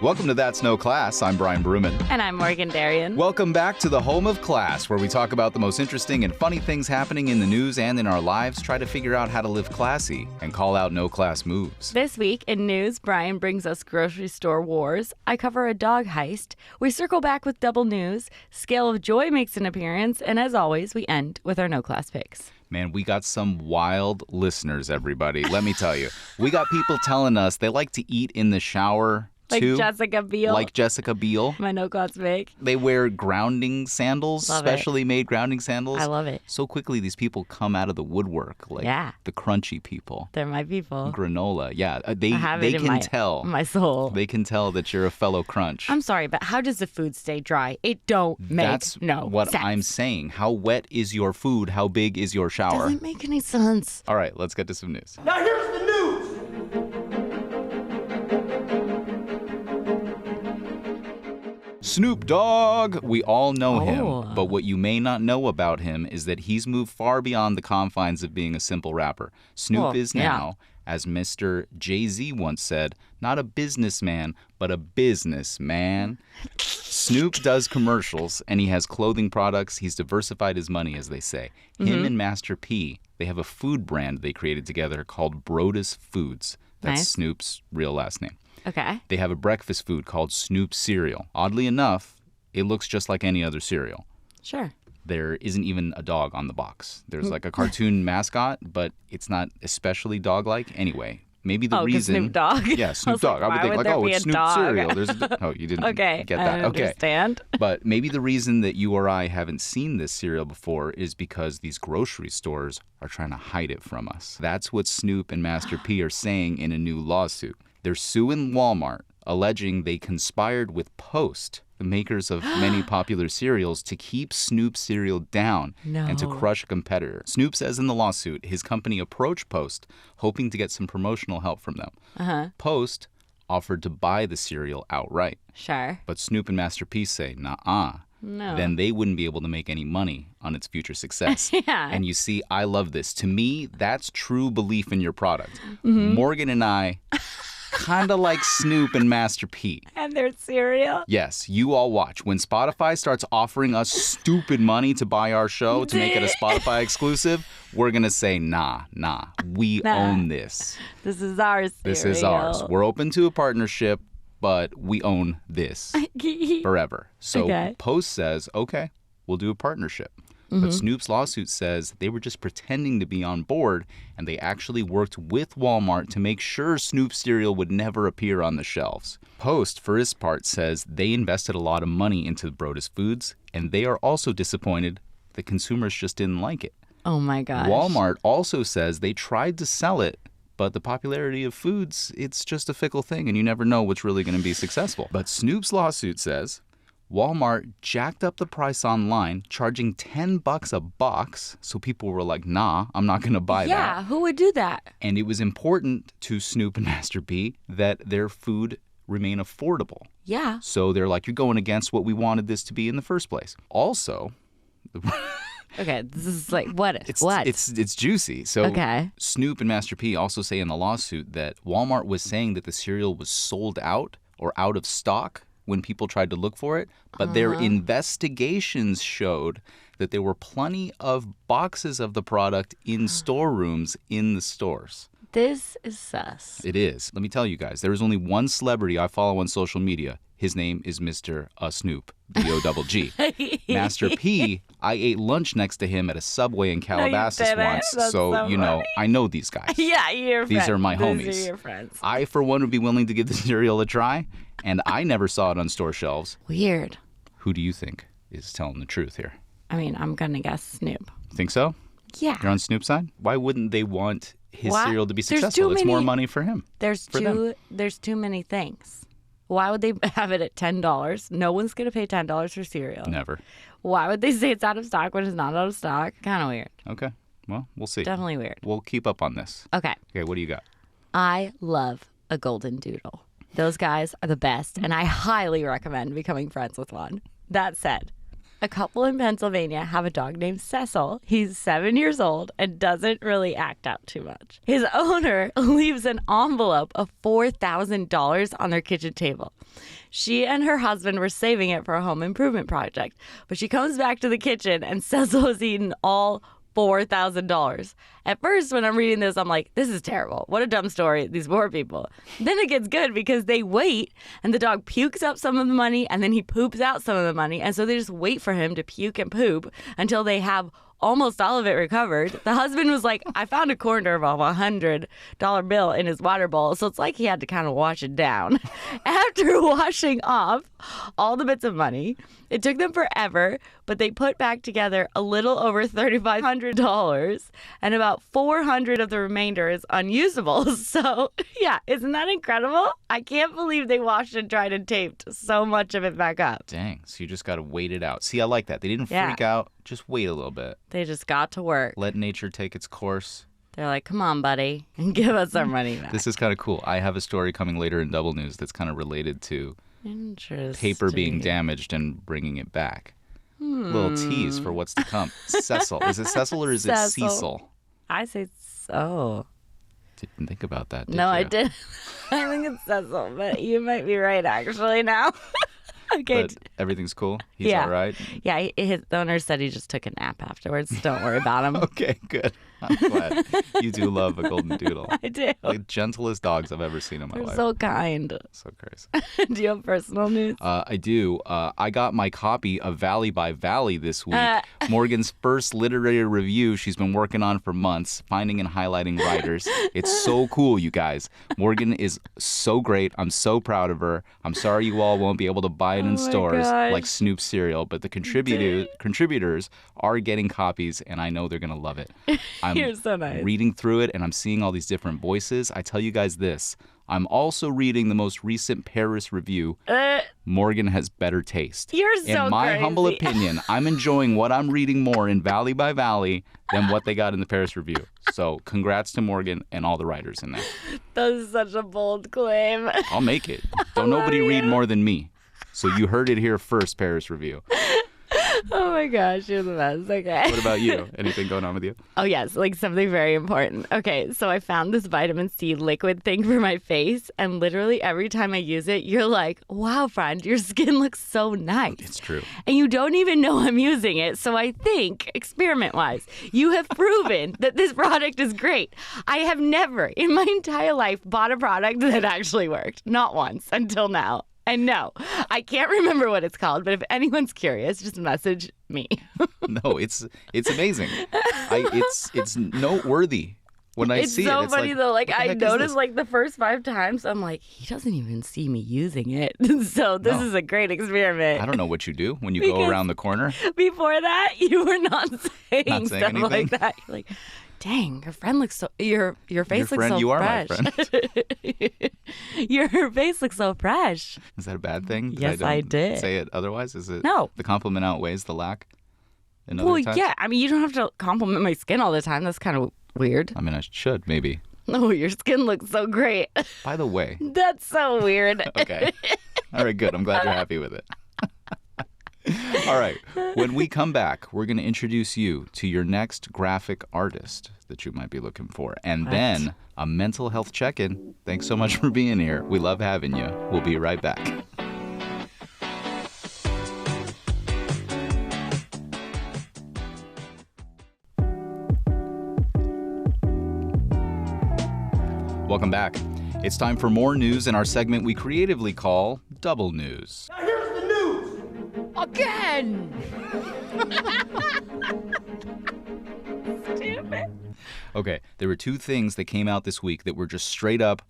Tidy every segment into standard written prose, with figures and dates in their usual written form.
Welcome to That's No Class. I'm Brian Bruman. And I'm Morgan Darian. Welcome back to the home of class, where we talk about the most interesting and funny things happening in the news and in our lives, try to figure out how to live classy, and call out no-class moves. This week in news, Brian brings us grocery store wars. I cover a dog heist. We circle back with double news. Scale of Joy makes an appearance. And as always, we end with our no-class picks. Man, we got some wild listeners, everybody. Let me tell you. We got people telling us they like to eat in the shower, too. Like Jessica Biel. My no-class pick. They wear grounding sandals, specially made grounding sandals. I love it. So quickly, these people come out of the woodwork, like the crunchy people. They're my people. Granola, they can tell. My soul. They can tell that you're a fellow crunch. I'm sorry, but how does the food stay dry? It don't make That's what sense. I'm saying. How wet is your food? How big is your shower? Doesn't make any sense. All right, let's get to some news. Now here's the news. Snoop Dogg, we all know him, but what you may not know about him is that he's moved far beyond the confines of being a simple rapper. Snoop is now, as Mr. Jay-Z once said, not a businessman, but a businessman. Snoop does commercials, and he has clothing products. He's diversified his money, as they say. Him and Master P, they have a food brand they created together called Brodus Foods. That's Snoop's real last name. Okay. They have a breakfast food called Snoop cereal. Oddly enough, it looks just like any other cereal. Sure. There isn't even a dog on the box. There's like a cartoon mascot, but it's not especially dog-like. Anyway, maybe the reason... Snoop Dogg? Yeah, Snoop Dogg. I would think, it's Snoop cereal. You didn't get that. I understand. But maybe the reason that you or I haven't seen this cereal before is because these grocery stores are trying to hide it from us. That's what Snoop and Master P are saying in a new lawsuit. They're suing Walmart, alleging they conspired with Post, the makers of many popular cereals, to keep Snoop cereal down and to crush a competitor. Snoop says in the lawsuit his company approached Post, hoping to get some promotional help from them. Post offered to buy the cereal outright. Sure. But Snoop and Master P say, nah. No. Then they wouldn't be able to make any money on its future success. And you see, I love this. To me, that's true belief in your product. Morgan and I kind of like Snoop and Master P. And their cereal? Yes, you all watch. When Spotify starts offering us stupid money to buy our show to make it a Spotify exclusive, we're going to say, nah, we own this. This is ours. This is ours. We're open to a partnership, but we own this forever. So Post says, okay, we'll do a partnership. But Snoop's lawsuit says they were just pretending to be on board, and they actually worked with Walmart to make sure Snoop cereal would never appear on the shelves. Post, for his part, says they invested a lot of money into Brodus Foods, and they are also disappointed that consumers just didn't like it. Oh my gosh. Walmart also says they tried to sell it, but the popularity of foods, it's just a fickle thing, and you never know what's really going to be successful. But Snoop's lawsuit says Walmart jacked up the price online, charging $10 a box. So people were like, nah, I'm not going to buy that. Yeah, who would do that? And it was important to Snoop and Master P that their food remain affordable. Yeah. So they're like, you're going against what we wanted this to be in the first place. Also... Okay, this is like, what? It's juicy. So Snoop and Master P also say in the lawsuit that Walmart was saying that the cereal was sold out or out of stock when people tried to look for it, but their investigations showed that there were plenty of boxes of the product in storerooms in the stores. This is sus. It is. Let me tell you guys, there is only one celebrity I follow on social media. His name is Mr. Snoop, D-O-double-G. Master P, I ate lunch next to him at a Subway in Calabasas once. That's so funny. I know these guys. Yeah, you're These are my homies. These are your friends. I, for one, would be willing to give the cereal a try, and I never saw it on store shelves. Weird. Who do you think is telling the truth here? I mean, I'm going to guess Snoop. Think so? Yeah. You're on Snoop's side? Why wouldn't they want his cereal to be successful? It's more money for him. There's too many things. Why would they have it at $10? No one's going to pay $10 for cereal. Never. Why would they say it's out of stock when it's not out of stock? Kind of weird. Okay. Well, we'll see. Definitely weird. We'll keep up on this. Okay. Okay, what do you got? I love a golden doodle. Those guys are the best, and I highly recommend becoming friends with one. That said, a couple in Pennsylvania have a dog named Cecil. He's 7 years old and doesn't really act out too much. His owner leaves an envelope of $4,000 on their kitchen table. She and her husband were saving it for a home improvement project. But she comes back to the kitchen and Cecil has eaten all $4,000. At first, when I'm reading this, I'm like, this is terrible. What a dumb story, these poor people. Then it gets good because they wait and the dog pukes up some of the money and then he poops out some of the money. And so they just wait for him to puke and poop until they have almost all of it recovered. The husband was like, I found a corner of a $100 bill in his water bowl. So it's like he had to kind of wash it down. After washing off all the bits of money, it took them forever, but they put back together a little over $3,500 and about 400 of the remainder is unusable. So yeah, isn't that incredible? I can't believe they washed and dried and taped so much of it back up. Dang, so you just got to wait it out. See, I like that. They didn't freak out. Just wait a little bit. They just got to work. Let nature take its course. They're like, come on, buddy, and give us our money back. This is kind of cool. I have a story coming later in Double News that's kind of related to paper being damaged and bringing it back. Little tease for what's to come. Cecil. Is it Cecil or is it Cecil? I say so. Didn't think about that, did No, you? I did. I think it's Cecil, but you might be right actually now. Okay. But everything's cool? He's all right? Yeah, the owner said he just took a nap afterwards. Don't worry about him. Okay, good. I'm glad. You do love a golden doodle. I do. The gentlest dogs I've ever seen in my life. They're so kind. So crazy. Do you have personal news? I do. I got my copy of Valley by Valley this week. Morgan's first literary review she's been working on for months, finding and highlighting writers. It's so cool, you guys. Morgan is so great. I'm so proud of her. I'm sorry you all won't be able to buy it in stores like Snoop cereal, but the contributors are getting copies, and I know they're going to love it. You're so nice. Reading through it, and I'm seeing all these different voices. I tell you guys this. I'm also reading the most recent Paris review. Morgan has better taste. You're so In my crazy. humble opinion, I'm enjoying what I'm reading more in Valley by Valley than what they got in the Paris review. So congrats to Morgan and all the writers in there. That is such a bold claim. I'll make it. Don't nobody read more than me. So you heard it here first, Paris review. Oh my gosh, you're the best. Okay. What about you? Anything going on with you? Oh, yes, like something very important. Okay, so I found this vitamin C liquid thing for my face, and literally every time I use it, you're like, wow, friend, your skin looks so nice. It's true. And you don't even know I'm using it. So I think, experiment-wise, you have proven that this product is great. I have never in my entire life bought a product that actually worked. Not once until now. And no, I can't remember what it's called, but if anyone's curious, just message me. No, it's amazing. It's noteworthy when I see it. It's so It's funny like, though. Like what the I heck is noticed this? like the first 5 times, I'm like, he doesn't even see me using it. So this is a great experiment. I don't know what you do when you go Because around the corner. Before that, you were not saying stuff anything? like that. You're like, dang, your friend looks so your face looks so you are fresh. my friend. Your face looks so fresh. Is that a bad thing? that Yes, I don't did. Say it otherwise? Is it No. the compliment outweighs the lack? In other Well, times? yeah. I mean, you don't have to compliment my skin all the time. That's kind of weird. I mean, I should maybe. Oh, your skin looks so great. By the way. That's so weird. Okay. All right, good. I'm glad you're happy with it. All right. When we come back, we're going to introduce you to your next graphic artist that you might be looking for. And then a mental health check-in. Thanks so much for being here. We love having you. We'll be right back. Welcome back. It's time for more news in our segment we creatively call Double News. Now here's the news. Again. Stupid. Okay, there were 2 things that came out this week that were just straight up,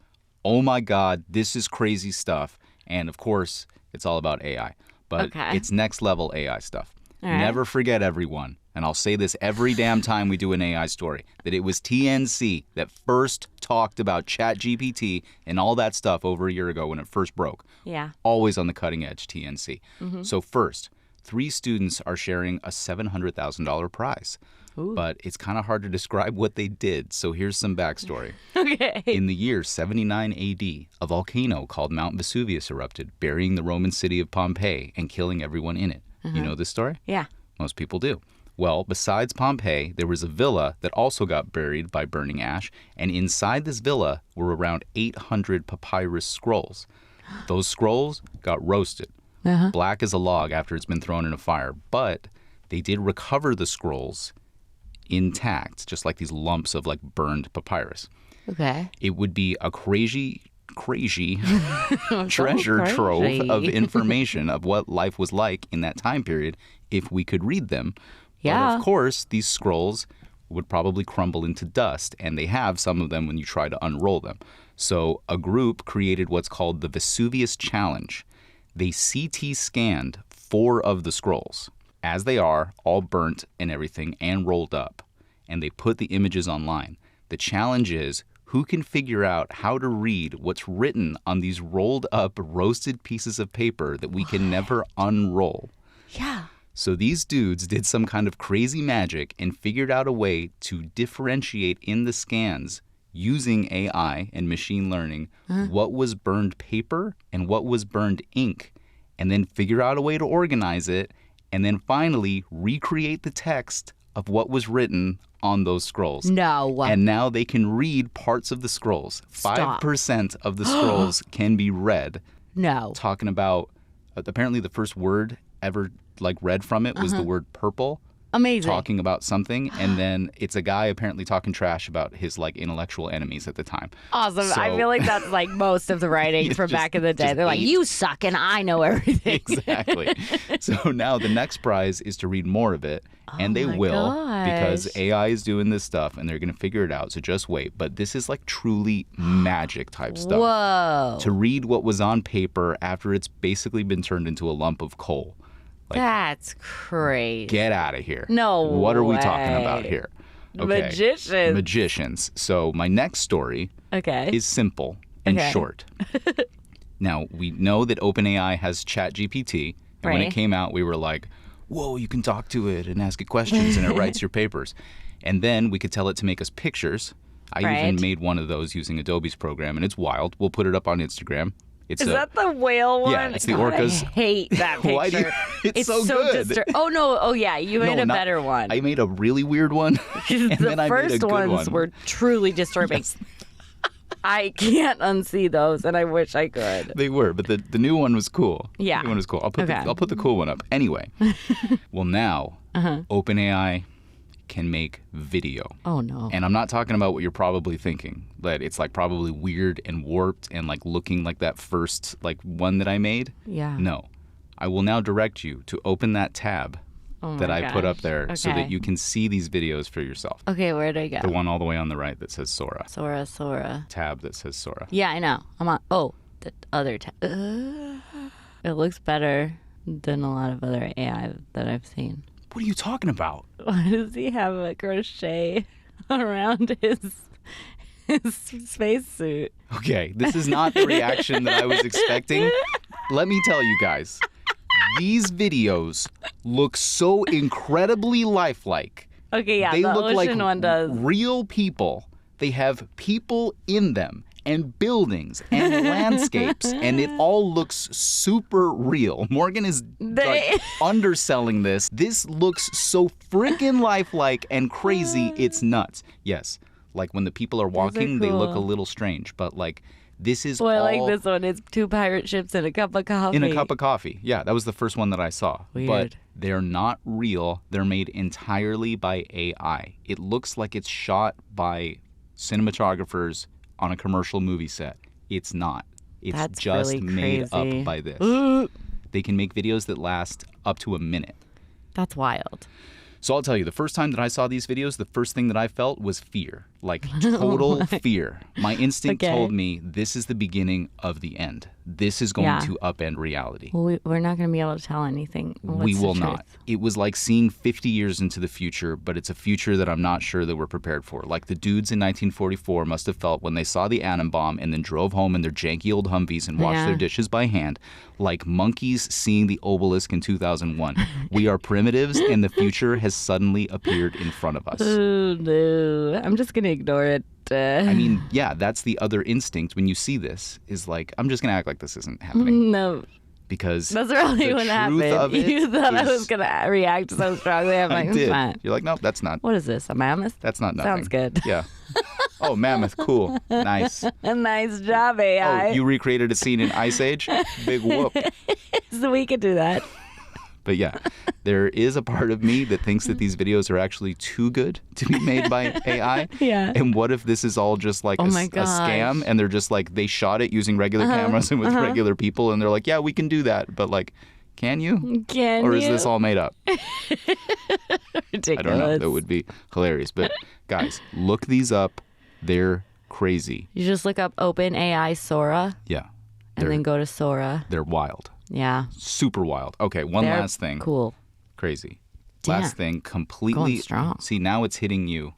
oh my God, this is crazy stuff. And of course, it's all about AI. But it's next level AI stuff. All right. Never forget, everyone, and I'll say this every damn time we do an AI story, that it was TNC that first talked about ChatGPT and all that stuff over a year ago when it first broke. Yeah. Always on the cutting edge, TNC. So first, 3 students are sharing a $700,000 prize. Ooh. But it's kind of hard to describe what they did, so here's some backstory. Okay. In the year 79 AD, a volcano called Mount Vesuvius erupted, burying the Roman city of Pompeii and killing everyone in it. You know this story? Yeah. Most people do. Well, besides Pompeii, there was a villa that also got buried by burning ash, and inside this villa were around 800 papyrus scrolls. Those scrolls got roasted. Black as a log after it's been thrown in a fire. But they did recover the scrolls intact, just like these lumps of like burned papyrus. Okay. It would be a crazy treasure trove of information of what life was like in that time period if we could read them. Yeah. But of course, these scrolls would probably crumble into dust, and they have some of them when you try to unroll them. So a group created what's called the Vesuvius Challenge. They CT scanned 4 of the scrolls as they are, all burnt and everything, and rolled up. And they put the images online. The challenge is, who can figure out how to read what's written on these rolled up, roasted pieces of paper that we can never unroll? Yeah. So these dudes did some kind of crazy magic and figured out a way to differentiate in the scans using AI and machine learning what was burned paper and what was burned ink, and then figure out a way to organize it, and then finally recreate the text of what was written on those scrolls. No. And now they can read parts of the scrolls. Stop. 5% of the scrolls can be read. No. Talking about, apparently the first word ever like read from it was the word purple. Amazing. Talking about something, and then it's a guy apparently talking trash about his like intellectual enemies at the time. Awesome. So, I feel like that's like most of the writing from back in the day. They're like, you suck and I know everything. Exactly. So now the next prize is to read more of it, and they will because AI is doing this stuff and they're going to figure it out. So just wait. But this is like truly magic type stuff. Whoa. To read what was on paper after it's basically been turned into a lump of coal. Like, that's crazy. Get out of here. No What are we way. talking about here? Okay. Magicians. Magicians. So my next story is simple and short. Now, we know that OpenAI has ChatGPT, and when it came out, we were like, whoa, you can talk to it and ask it questions, and it writes your papers. And then we could tell it to make us pictures. I even made one of those using Adobe's program, and it's wild. We'll put it up on Instagram. Is that the whale one? Yeah, it's the orcas. I hate that picture. Why do you, it's so good. Oh, no. Oh, yeah. You made a better one. I made a really weird one. And then I made a good one. The first ones were truly disturbing. Yes. I can't unsee those, and I wish I could. They were, but the new one was cool. Yeah. The new one was cool. I'll put the cool one up. Anyway. Well, now, OpenAI can make video. Oh, no. And I'm not talking about what you're probably thinking, that it's like probably weird and warped and like looking like that first like one that I made. Yeah. No. I will now direct you to open that tab that I put up there so that you can see these videos for yourself. Okay, where do I go? The one all the way on the right that says Sora. Sora. Tab that says Sora. Yeah, I know. I'm on. Oh, the other tab. It looks better than a lot of other AI that I've seen. What are you talking about? Why does he have a crochet around his spacesuit? Okay, this is not the reaction that I was expecting. Let me tell you guys, these videos look so incredibly lifelike. Okay, yeah, they the look ocean like one does. Real people. They have people in them and buildings and landscapes, and it all looks super real. Morgan is like underselling this. This looks so freaking lifelike and crazy, it's nuts. Yes, like when the people are walking, they look a little strange, but like this is I like this one. It's 2 pirate ships and a cup of coffee. In a cup of coffee. Yeah, that was the first one that I saw. Weird. But they're not real. They're made entirely by AI. It looks like it's shot by cinematographers on a commercial movie set. It's not. It's That's just really made crazy. up by this. They can make videos that last up to a minute. That's wild. So I'll tell you, the first time that I saw these videos, the first thing that I felt was fear. Like total fear. My instinct told me this is the beginning of the end. This is going to upend reality. Well, we're not going to be able to tell anything. We will not. It was like seeing 50 years into the future, but it's a future that I'm not sure that we're prepared for. Like the dudes in 1944 must have felt when they saw the atom bomb and then drove home in their janky old Humvees and washed their dishes by hand, like monkeys seeing the obelisk in 2001. We are primitives, and the future has suddenly appeared in front of us. Oh, no. I'm just going to ignore it. I mean, yeah, that's the other instinct when you see this is like, I'm just going to act like this isn't happening. No. Because that's really what happened. You thought I was going to react so strongly. I'm like, I did. You're like, nope, that's not. What is this, a mammoth? That's not nothing. Sounds good. Yeah. Oh, mammoth, cool, nice. Nice job, AI. Oh, you recreated a scene in Ice Age? Big whoop. So we could do that. But yeah, there is a part of me that thinks that these videos are actually too good to be made by AI. Yeah. And what if this is all just like a scam and they're just like, they shot it using regular cameras and with regular people and they're like, yeah, we can do that. But like, can you? Or is this all made up? Ridiculous. I don't know. That would be hilarious. But guys, look these up. They're crazy. You just look up OpenAI Sora. Yeah. And then go to Sora. They're wild. Yeah. Super wild. Okay, one last thing. Cool. Crazy. Damn. Last thing, completely. Going strong. See, now it's hitting you.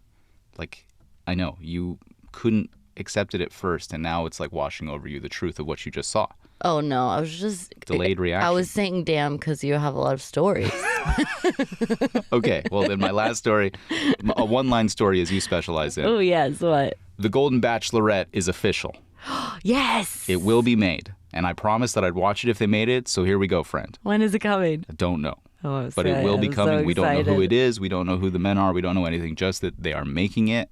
Like, I know, you couldn't accept it at first, and now it's like washing over you the truth of what you just saw. Oh, no. I was just... Delayed reaction. I was saying damn because you have a lot of stories. Okay, well, then my last story, a one-line story as you specialize in. Oh, yes. What? The Golden Bachelorette is official. Yes. It will be made. And I promised that I'd watch it if they made it, so here we go, friend. When is it coming? I don't know. Oh, but it will be coming. We don't know who it is. We don't know who the men are. We don't know anything. Just that they are making it,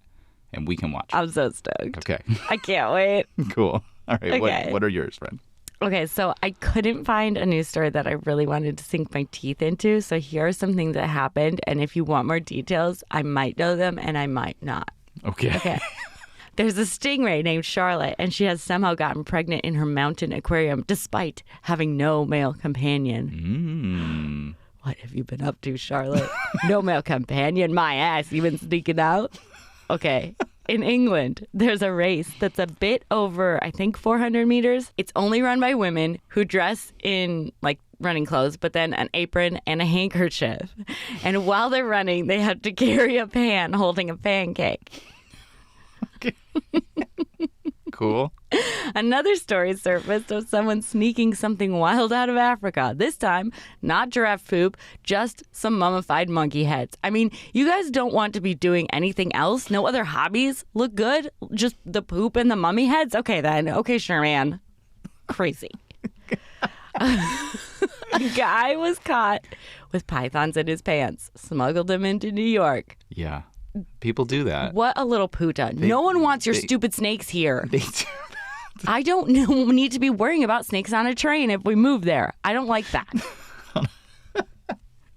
and we can watch it. I'm so stoked. Okay. I can't wait. Cool. All right. Okay. What are yours, friend? Okay, so I couldn't find a news story that I really wanted to sink my teeth into. So here are some things that happened. And if you want more details, I might know them and I might not. Okay. There's a stingray named Charlotte, and she has somehow gotten pregnant in her mountain aquarium despite having no male companion. What have you been up to, Charlotte? No male companion? My ass. You been sneaking out? Okay. In England, there's a race that's a bit over, I think, 400 meters. It's only run by women who dress in, like, running clothes, but then an apron and a handkerchief. And while they're running, they have to carry a pan holding a pancake. Cool. Another story surfaced of someone sneaking something wild out of Africa. This time, not giraffe poop, just some mummified monkey heads. I mean, you guys don't want to be doing anything else? No other hobbies look good? Just the poop and the mummy heads? Okay, then. Okay, sure, man. Crazy. A guy was caught with pythons in his pants, smuggled them into New York. Yeah. People do that. What a little puta. No one wants your stupid snakes here. They do. I don't need to be worrying about snakes on a train if we move there. I don't like that.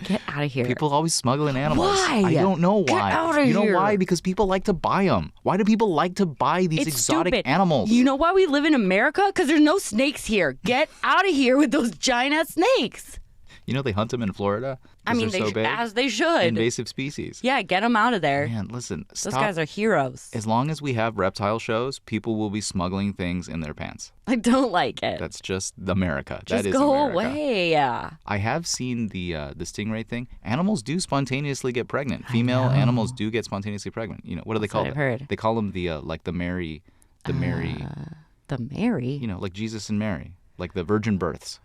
Get out of here. People always smuggle in animals. Why? I don't know why. Get out of You know here. why? Because people like to buy them. Why do people like to buy these exotic stupid. animals? You know why we live in America? Because there's no snakes here. Get out of here with those giant snakes. You know they hunt them in Florida? I mean, they're so big. as they should. Invasive species. Yeah, get them out of there. Man, listen, Those stop. guys are heroes. As long as we have reptile shows, people will be smuggling things in their pants. I don't like it. That's just America. Just that is go America. away. I have seen the stingray thing. Animals do spontaneously get pregnant. Female animals do get spontaneously pregnant. You know, what do they call what it? I've heard. They call them the Mary. The Mary? You know, like Jesus and Mary, like the virgin births.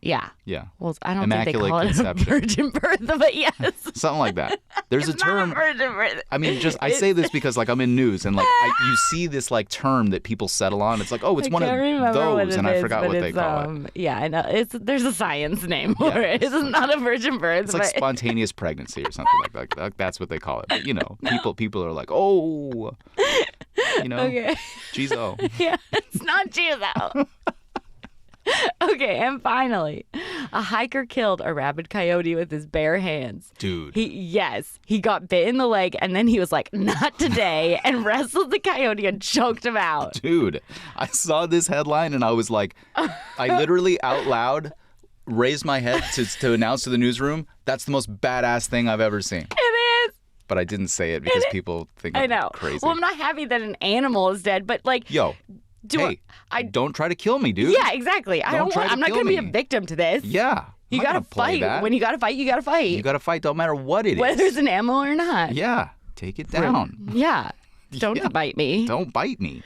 Yeah. Yeah. Well, I don't Immaculate think they call conception. it a virgin birth, but yes. Something like that. There's It's a term. not a virgin birth. I mean, I say this because like I'm in news and like you see this like term that people settle on. It's like, oh, it's one of those, and I forgot what they call it. Yeah, I know. There's a science name for it. It's not a virgin birth. It's like spontaneous pregnancy or something like that. That's what they call it. But you know, people are like, oh, you know, Jizo. Yeah, it's not Jizo. Okay, and finally, a hiker killed a rabid coyote with his bare hands. Dude. He got bit in the leg, and then he was like, not today, and wrestled the coyote and choked him out. Dude, I saw this headline, and I was like, I literally out loud raised my head to announce to the newsroom, that's the most badass thing I've ever seen. It is. But I didn't say it because people think I'm crazy. Well, I'm not happy that an animal is dead, but like... Yo. Don't try to kill me, dude. Yeah, exactly. I'm not going to be a victim to this. Yeah. You got to fight. That. When you got to fight, you got to fight. You got to fight, don't matter what it is. Whether it's an animal or not. Yeah. Take it down. Yeah. Don't bite me. Don't bite me.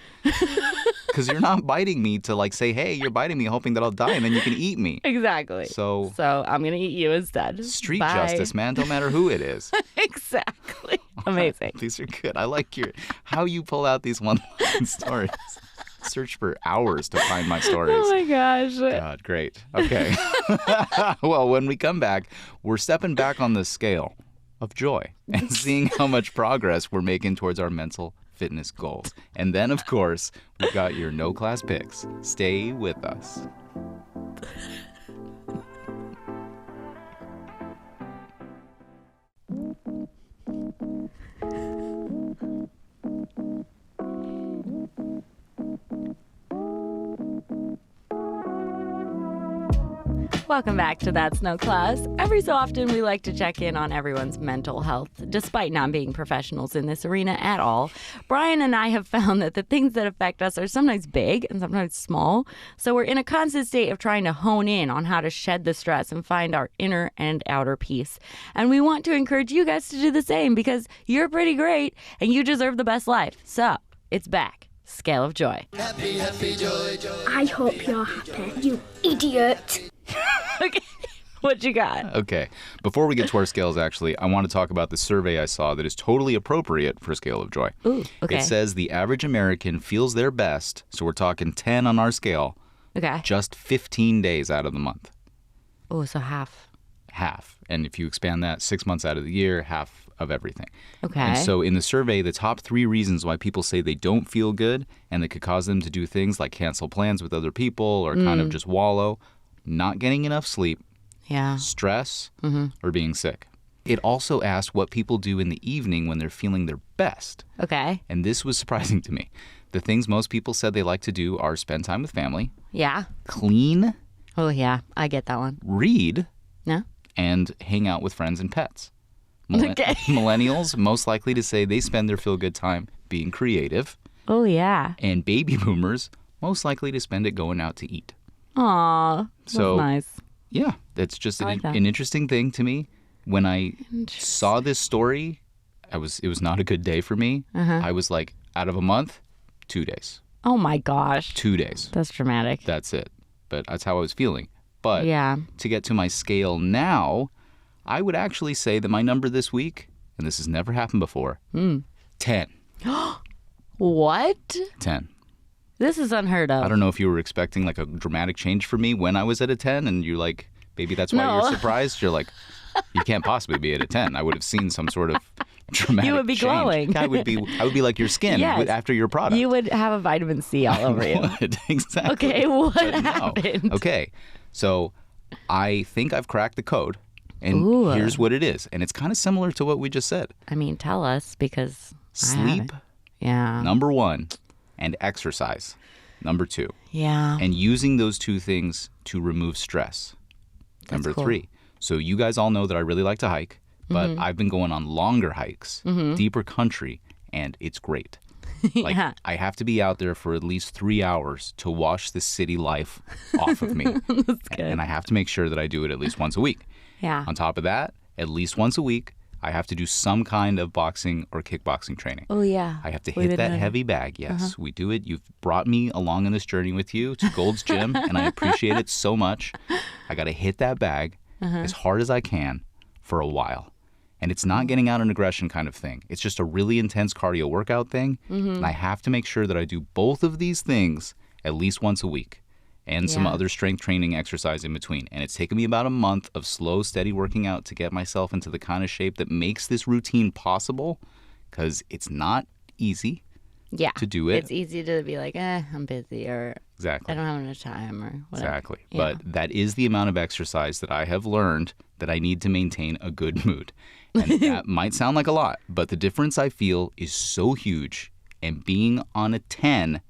Because you're not biting me to like say, hey, you're biting me hoping that I'll die and then you can eat me. Exactly. So I'm going to eat you instead. Street justice, man. Don't matter who it is. Exactly. Amazing. These are good. I like how you pull out these one-line stories. Search for hours to find my stories. Oh my gosh. God, great. Okay. Well, when we come back, we're stepping back on the scale of joy and seeing how much progress we're making towards our mental fitness goals. And then, of course, we've got your no class picks. Stay with us. Welcome back to That's No Class. Every so often, we like to check in on everyone's mental health, despite not being professionals in this arena at all. Brian and I have found that the things that affect us are sometimes big and sometimes small. So we're in a constant state of trying to hone in on how to shed the stress and find our inner and outer peace. And we want to encourage you guys to do the same because you're pretty great and you deserve the best life. So it's back. Scale of joy. Happy, happy, joy, joy. I hope you're happy, you idiot. Okay, what you got? Okay, before we get to our scales, actually, I want to talk about the survey I saw that is totally appropriate for Scale of Joy. Ooh, okay. It says the average American feels their best, so we're talking 10 on our scale, Okay. just 15 days out of the month. Oh, so half. Half. And if you expand that, 6 months out of the year, half of everything. Okay. And so in the survey, the top 3 reasons why people say they don't feel good and that could cause them to do things like cancel plans with other people or kind of just wallow, not getting enough sleep, Yeah. stress, or being sick. It also asked what people do in the evening when they're feeling their best. Okay. And this was surprising to me. The things most people said they like to do are spend time with family, Yeah. clean, Oh, yeah. I get that one. read, No? and hang out with friends and pets. Okay. Millennials most likely to say they spend their feel-good time being creative, Oh, yeah. and baby boomers most likely to spend it going out to eat. Aw. So, That's nice. Yeah, that's just I like that. an interesting thing to me. When I saw this story, it was not a good day for me. I was like, out of a month, 2 days. Oh, my gosh. 2 days. That's dramatic. That's it. But that's how I was feeling. But Yeah. to get to my scale now, I would actually say that my number this week, and this has never happened before, 10. What? 10. This is unheard of. I don't know if you were expecting like a dramatic change for me when I was at a 10 and you're like, maybe that's why No. you're surprised. You're like, you can't possibly be at a 10. I would have seen some sort of dramatic You would be change. glowing. I would be like your skin Yes. after your product. You would have a vitamin C all over you. Exactly. Okay, what But no. happened? Okay, so I think I've cracked the code, and Ooh. here's what it is. And it's kind of similar to what we just said. I mean, tell us because I Sleep, haven't. Yeah. number 1, and exercise, number 2. Yeah. And using those 2 things to remove stress, number cool. 3. So you guys all know that I really like to hike, but I've been going on longer hikes, deeper country, and it's great. Like, Yeah. I have to be out there for at least 3 hours to wash the city life off of me. That's good. And I have to make sure that I do it at least once a week. Yeah. On top of that, at least once a week, I have to do some kind of boxing or kickboxing training. Oh, yeah. I have to We've hit been that doing- heavy bag. Yes, we do it. You've brought me along on this journey with you to Gold's Gym, and I appreciate it so much. I got to hit that bag as hard as I can for a while. And it's not getting out an aggression kind of thing. It's just a really intense cardio workout thing. And I have to make sure that I do both of these things at least once a week and some Yeah. other strength training exercise in between. And it's taken me about a month of slow, steady working out to get myself into the kind of shape that makes this routine possible because it's not easy Yeah. to do it. It's easy to be like, I'm busy or Exactly. I don't have enough time or whatever. Exactly. Yeah. But that is the amount of exercise that I have learned that I need to maintain a good mood. And that might sound like a lot, but the difference I feel is so huge. And being on a 10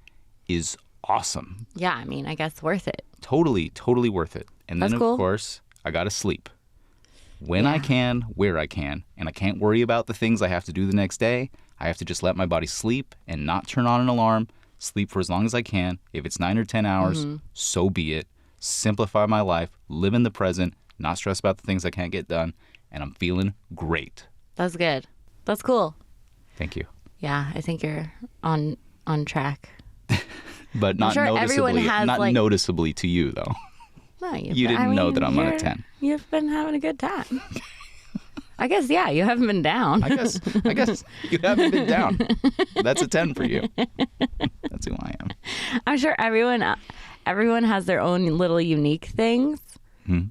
is awesome. Yeah, I mean, I guess worth it. Totally, totally worth it. And then, That's cool. of course, I got to sleep. When I can, where I can. And I can't worry about the things I have to do the next day. I have to just let my body sleep and not turn on an alarm. Sleep for as long as I can. If it's 9 or 10 hours, so be it. Simplify my life, live in the present, not stress about the things I can't get done, and I'm feeling great. That's good. That's cool. Thank you. Yeah, I think you're on track. But not sure everyone noticeably, has, not like- noticeably to you, though. No, You didn't know that I'm on a 10. You've been having a good time. I guess, yeah, you haven't been down. I guess you haven't been down. That's a 10 for you. That's who I am. I'm sure everyone has their own little unique things.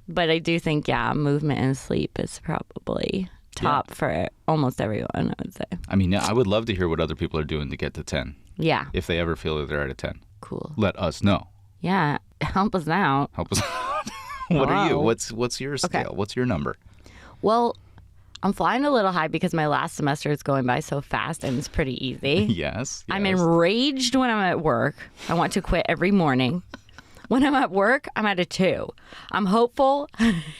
But I do think, yeah, movement and sleep is probably top for almost everyone, I would say. I mean, I would love to hear what other people are doing to get to 10. Yeah. If they ever feel that they're at a 10. Cool. Let us know. Yeah. Help us out. Help us out. What are you? What's your scale? Okay. What's your number? Well, I'm flying a little high because my last semester is going by so fast and it's pretty easy. Yes. I'm enraged when I'm at work. I want to quit every morning. When I'm at work, I'm at a 2. I'm hopeful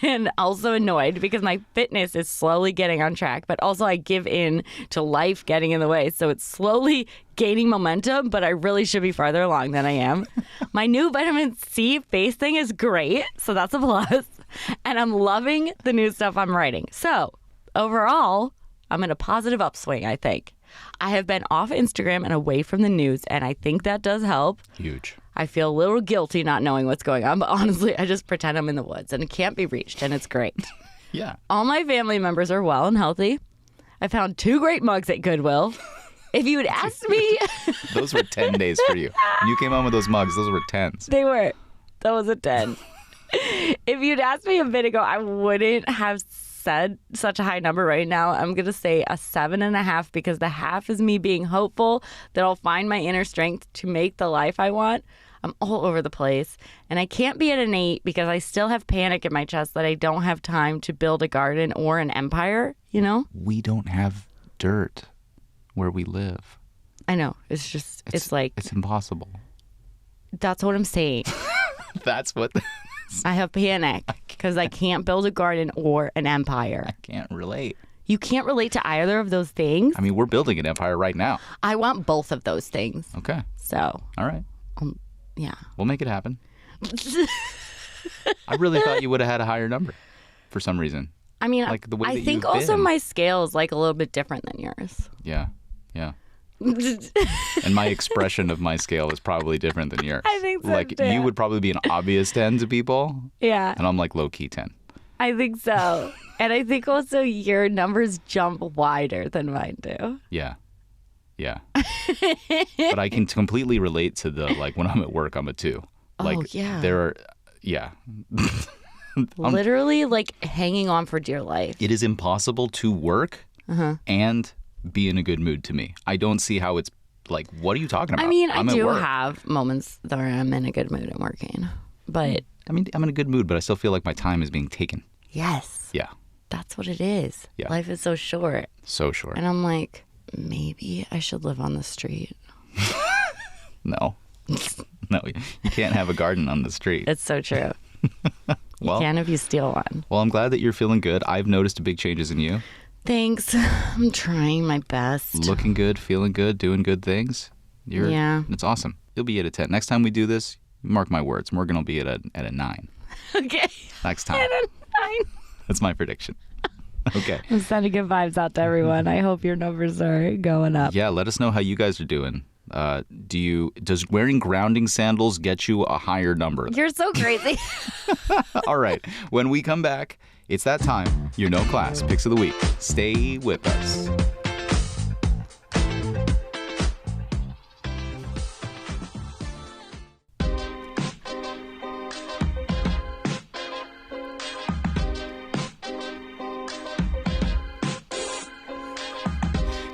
and also annoyed because my fitness is slowly getting on track, but also I give in to life getting in the way. So it's slowly gaining momentum, but I really should be farther along than I am. My new vitamin C face thing is great, so that's a plus. And I'm loving the new stuff I'm writing. So overall, I'm in a positive upswing, I think. I have been off Instagram and away from the news, and I think that does help. Huge. I feel a little guilty not knowing what's going on, but honestly, I just pretend I'm in the woods and it can't be reached, and it's great. Yeah. All my family members are well and healthy. I found 2 great mugs at Goodwill. If you had asked me... Those were 10 days for you. When you came on with those mugs, those were 10s. They were. That was a 10. If you'd asked me a bit ago, I wouldn't have said such a high number right now. I'm going to say a 7.5 because the half is me being hopeful that I'll find my inner strength to make the life I want. I'm all over the place. And I can't be at an 8 because I still have panic in my chest that I don't have time to build a garden or an empire, you know? We don't have dirt where we live. I know. It's just, it's like... It's impossible. That's what I'm saying. That's what... I have panic because I can't build a garden or an empire. I can't relate. You can't relate to either of those things? I mean, we're building an empire right now. I want both of those things. Okay. So... All right. Yeah. We'll make it happen. I really thought you would have had a higher number for some reason. I mean, like the way I think also my scale is like a little bit different than yours. Yeah. Yeah. And my expression of my scale is probably different than yours. I think so, like too. you would probably be an obvious 10 to people. Yeah. And I'm like low-key 10. I think so. And I think also your numbers jump wider than mine do. Yeah. Yeah. But I can completely relate to the, like, when I'm at work, I'm a 2. Like, yeah. There are, yeah. Literally, like, hanging on for dear life. It is impossible to work and be in a good mood to me. I don't see how it's, like, what are you talking about? I mean, I'm I at do work. have moments where I'm in a good mood and working. But... I mean, I'm in a good mood, but I still feel like my time is being taken. Yes. Yeah. That's what it is. Yeah. Life is so short. So short. And I'm like... Maybe I should live on the street. No. No, you can't have a garden on the street. It's so true. Well, you can if you steal one. Well, I'm glad that you're feeling good. I've noticed big changes in you. Thanks. I'm trying my best. Looking good, feeling good, doing good things. Yeah. It's awesome. You'll be at a 10. Next time we do this, mark my words, Morgan will be at a 9. Okay. Next time. At a 9. That's my prediction. Okay. I'm sending good vibes out to everyone. I hope your numbers are going up. Yeah, let us know how you guys are doing. Does wearing grounding sandals get you a higher number? You're so crazy. All right. When we come back, it's that time. Your No Class Picks of the Week. Stay with us.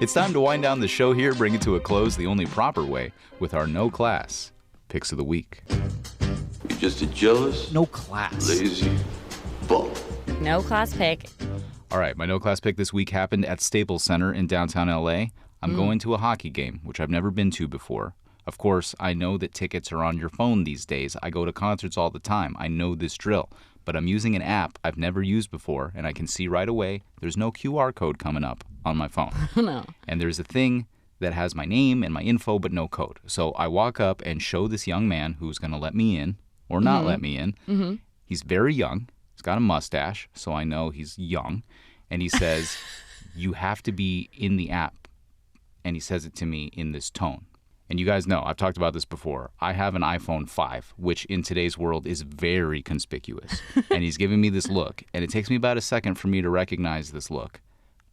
It's time to wind down the show here, bring it to a close the only proper way with our No Class Picks of the Week. You're just a jealous, No class. lazy bum. No class pick. All right, my No Class Pick this week happened at Staples Center in downtown LA. I'm going to a hockey game, which I've never been to before. Of course, I know that tickets are on your phone these days. I go to concerts all the time. I know this drill. But I'm using an app I've never used before, and I can see right away there's no QR code coming up on my phone. No. And there's a thing that has my name and my info, but no code. So I walk up and show this young man who's going to let me in or not let me in. Mm-hmm. He's very young. He's got a mustache, so I know he's young. And he says, you have to be in the app. And he says it to me in this tone. And you guys know, I've talked about this before. I have an iPhone 5, which in today's world is very conspicuous. And he's giving me this look. And it takes me about a second for me to recognize this look.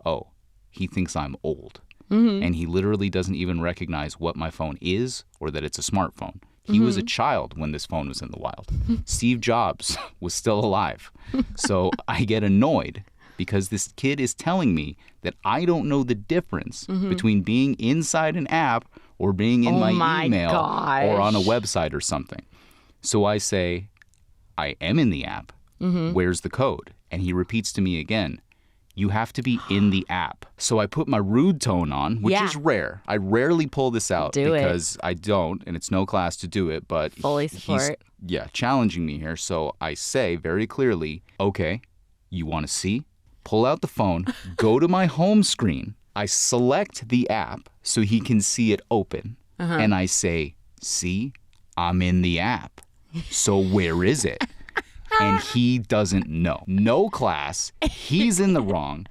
Oh, he thinks I'm old. Mm-hmm. And he literally doesn't even recognize what my phone is or that it's a smartphone. He was a child when this phone was in the wild. Steve Jobs was still alive. So I get annoyed because this kid is telling me that I don't know the difference between being inside an app or being in my email or on a website or something. So I say, I am in the app. Where's the code? And he repeats to me again, you have to be in the app. So I put my rude tone on, which is rare. I rarely pull this out because I don't, and it's no class to do it, but fully support. He's challenging me here. So I say very clearly, okay, you want to see? Pull out the phone, go to my home screen. I select the app so he can see it open. And I say, see, I'm in the app. So where is it? And he doesn't know. No class. He's in the wrong.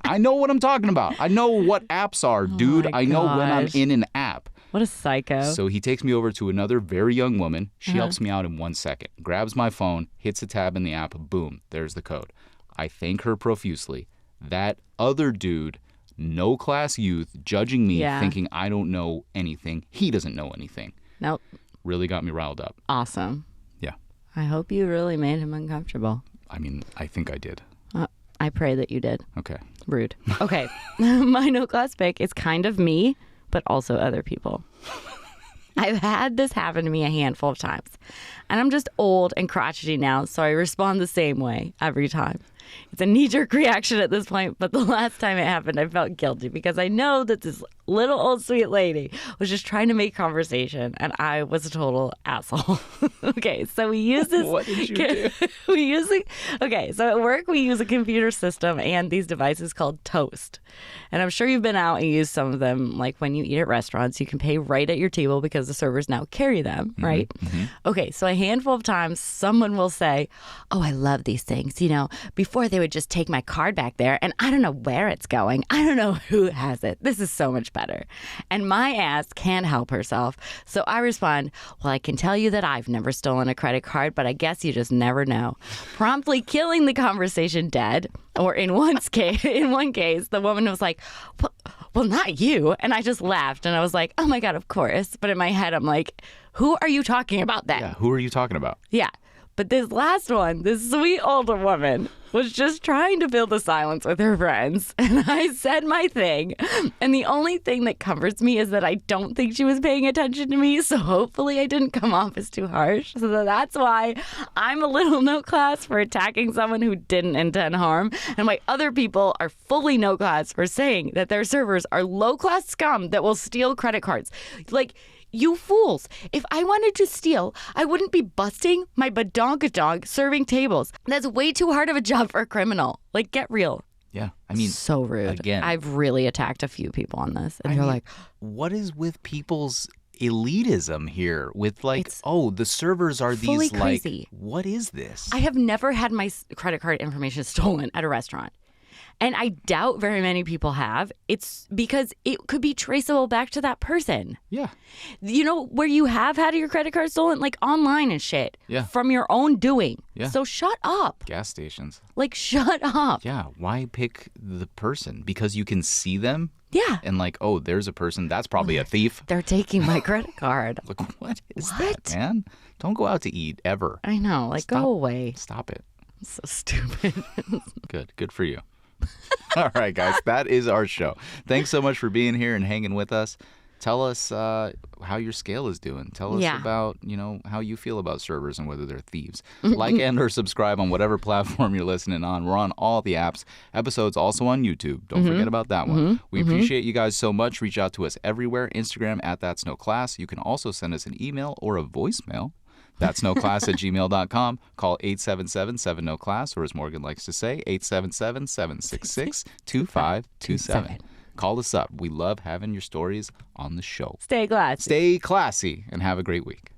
I know what I'm talking about. I know what apps are, dude. I know when I'm in an app. What a psycho. So he takes me over to another very young woman. She helps me out in 1 second. Grabs my phone, hits a tab in the app. Boom, there's the code. I thank her profusely. That other dude, no class youth, judging me, thinking I don't know anything. He doesn't know anything. Nope. Really got me riled up. Awesome. Yeah. I hope you really made him uncomfortable. I mean, I think I did. I pray that you did. Okay. Rude. Okay. My no class pick is kind of me, but also other people. I've had this happen to me a handful of times. And I'm just old and crotchety now, so I respond the same way every time. It's a knee-jerk reaction at this point, but the last time it happened, I felt guilty because I know that this little old sweet lady was just trying to make conversation, and I was a total asshole. Okay, so we use this. What did you do? Okay, so at work we use a computer system and these devices called Toast. And I'm sure you've been out and used some of them, like when you eat at restaurants, you can pay right at your table because the servers now carry them, right? Okay, so a handful of times someone will say, oh, I love these things. You know, before they would just take my card back there and I don't know where it's going. I don't know who has it. This is so much better. And my ass can't help herself. So I respond, well, I can tell you that I've never stolen a credit card, but I guess you just never know. Promptly killing the conversation dead. Or in one case, the woman was like, well, not you. And I just laughed and I was like, oh my God, of course. But in my head, I'm like, who are you talking about then? Yeah, who are you talking about? Yeah. But this last one, this sweet older woman, was just trying to fill the silence with her friends. And I said my thing. And the only thing that comforts me is that I don't think she was paying attention to me. So hopefully I didn't come off as too harsh. So that's why I'm a little no class for attacking someone who didn't intend harm. And why other people are fully no class for saying that their servers are low class scum that will steal credit cards. Like, you fools. If I wanted to steal, I wouldn't be busting my badonkadonk serving tables. That's way too hard of a job for a criminal. Like, get real. Yeah, I mean, so rude. Again, I've really attacked a few people on this. And you're like, what is with people's elitism here with like, the servers are fully these crazy. Like, what is this? I have never had my credit card information stolen at a restaurant. And I doubt very many people have. It's because it could be traceable back to that person. Yeah. You know, where you have had your credit card stolen, like online and shit. Yeah. From your own doing. Yeah. So shut up. Gas stations. Like, shut up. Yeah. Why pick the person? Because you can see them? Yeah. And like, oh, there's a person. That's probably a thief. They're taking my credit card. Like, what is that, man? Don't go out to eat ever. I know. Like, go away. Stop it. It's so stupid. Good for you. All right, guys, that is our show. Thanks so much for being here and hanging with us. Tell us how your scale is doing. Tell us about, how you feel about servers and whether they're thieves. Like and or subscribe on whatever platform you're listening on. We're on all the apps. Episodes also on YouTube. Don't forget about that one. We appreciate you guys so much. Reach out to us everywhere. Instagram @that'snoclass. You can also send us an email or a voicemail. That's noclass@gmail.com. Call 877-7-NO-CLASS, or as Morgan likes to say, 877-766-2527. Call us up. We love having your stories on the show. Stay classy. Stay classy and have a great week.